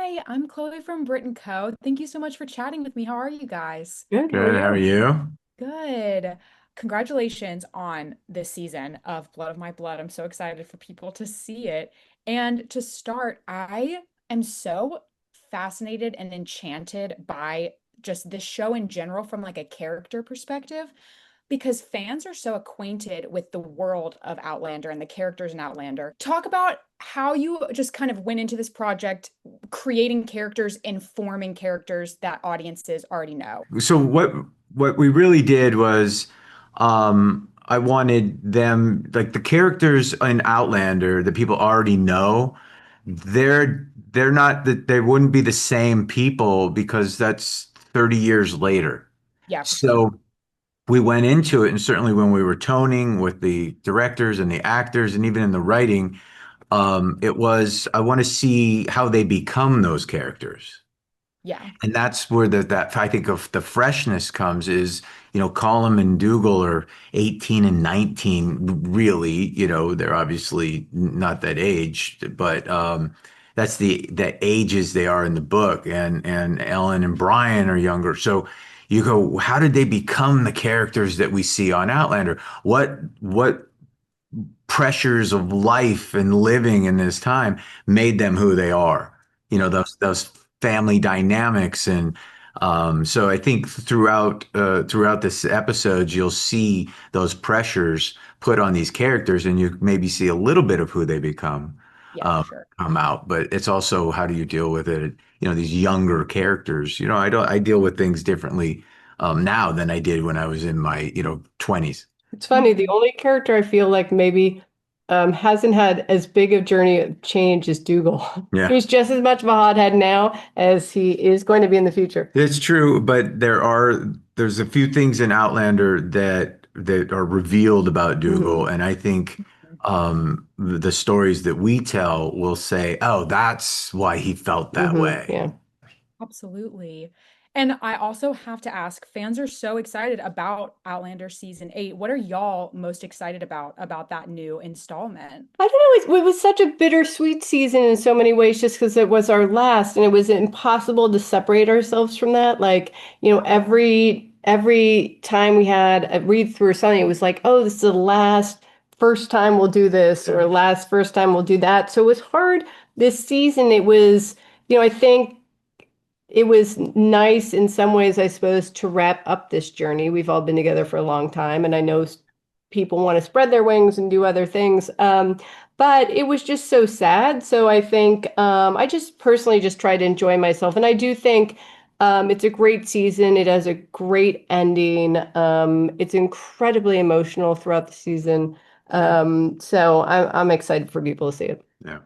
Hi, I'm Chloe from Brit+Co. Thank you so much for chatting with me. How are you guys? Good. How are Good. How are you? you? Good. Congratulations on this season of Blood of My Blood. I'm so excited for people to see it. And to start, I am so fascinated and enchanted by just this show in general from like a character perspective because fans are so acquainted with the world of Outlander and the characters in Outlander. Talk about how you just kind of went into this project creating characters and forming characters that audiences already know. So what we really did was I wanted them like the characters in Outlander that people already know, they're not that they wouldn't be the same people because that's 30 years later. Yeah, for sure. So we went into it, and certainly when we were toning with the directors and the actors and even in the writing, it was I want to see how they become those characters. Yeah. And that's where that I think of the freshness comes is, Colum and Dougal are 18 and 19, really, they're obviously not that age, but that's the ages they are in the book. And Ellen and Brian are younger. So you go, how did they become the characters that we see on Outlander? What pressures of life and living in this time made them who they are. Yeah. Those family dynamics, and so I think throughout this episodes, you'll see those pressures put on these characters, and you maybe see a little bit of who they become Yeah, for um, sure. come out. But it's also how do you deal with it? These younger characters. I deal with things differently now than I did when I was in my 20s. It's funny. The Mhm. only character I feel like maybe hasn't had as big a journey of change as Dougal. Yeah. He's just as much of a hothead now as he is going to be in the future. It's true, but there's a few things in Outlander that are revealed about Dougal, Hmm. and I think the stories that we tell will say, "Oh, that's why he felt that way." Yeah. Absolutely. And I also have to ask, fans are so excited about Outlander season 8. What are y'all most excited about that new installment? I don't know. It was such a bittersweet season in so many ways, just because it was our last, and it was impossible to separate ourselves from that. Like, every time we had a read through or something, it was like, oh, this is the last first time we'll do this, or last first time we'll do that. So it was hard this season. It was, I think it was nice in some ways, I suppose, to wrap up this journey. We've all been together for a long time, and I know people want to spread their wings and do other things. But it was just so sad. So I think I just personally just try to enjoy myself. And I do think it's a great season. It has a great ending. It's incredibly emotional throughout the season. So I'm excited for people to see it. Yeah,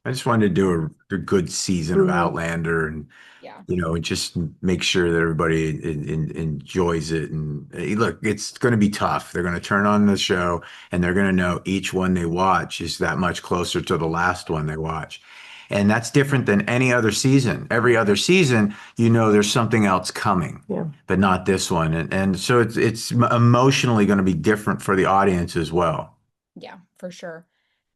I just wanted to do a good season of Hmm. Outlander, and Yeah. just make sure that everybody enjoys it. And look, it's going to be tough. They're going to turn on the show and they're going to know each one they watch is that much closer to the last one they watch. And that's different than any other season. Every other season, there's something else coming, Yeah. but not this one. And so it's emotionally going to be different for the audience as well. Yeah, for sure.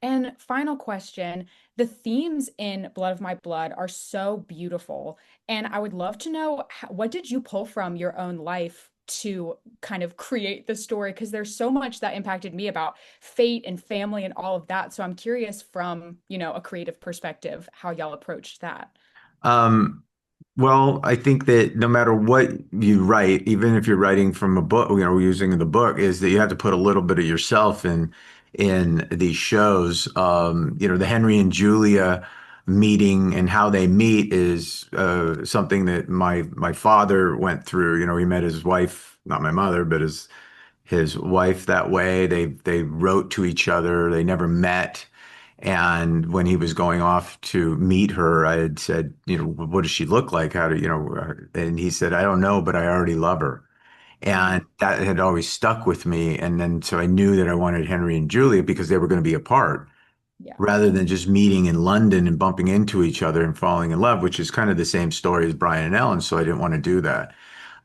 And final question, the themes in Blood of My Blood are so beautiful, and I would love to know what did you pull from your own life to kind of create the story? Because there's so much that impacted me about fate and family and all of that. So I'm curious from, a creative perspective, how y'all approached that. Um, Well, I think that no matter what you write, even if you're writing from a book, using the book, is that you have to put a little bit of yourself in these shows. The Henry and Julia meeting and how they meet is something that my father went through. He met his wife, not my mother, but his wife that way. They wrote to each other. They never met. And when he was going off to meet her, I had said, what does she look like? How do And he said, I don't know, but I already love her. Mm, And that had always stuck with me. And then so I knew that I wanted Henry and Julia because they were going to be apart yeah. rather than just meeting in London and bumping into each other and falling in love, which is kind of the same story as Brian and Ellen. So I didn't want to do that.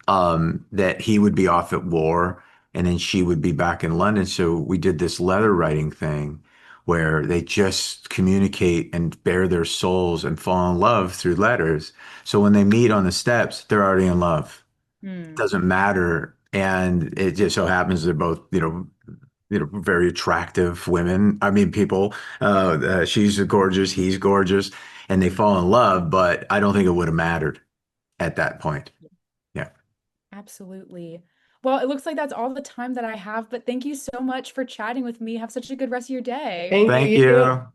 That he would be off at war and then she would be back in London. So we did this letter writing thing where they just communicate and bare their souls and fall in love through letters. So when they meet on the steps, they're already in love. It Hmm. doesn't matter. And it just so happens they're both, very attractive women. I mean, people. She's gorgeous, he's gorgeous, and they fall in love. But I don't think it would have mattered at that point. Yeah. Absolutely. Well, it looks like that's all the time that I have, but thank you so much for chatting with me. Have such a good rest of your day. Thank you. Thank You too. you.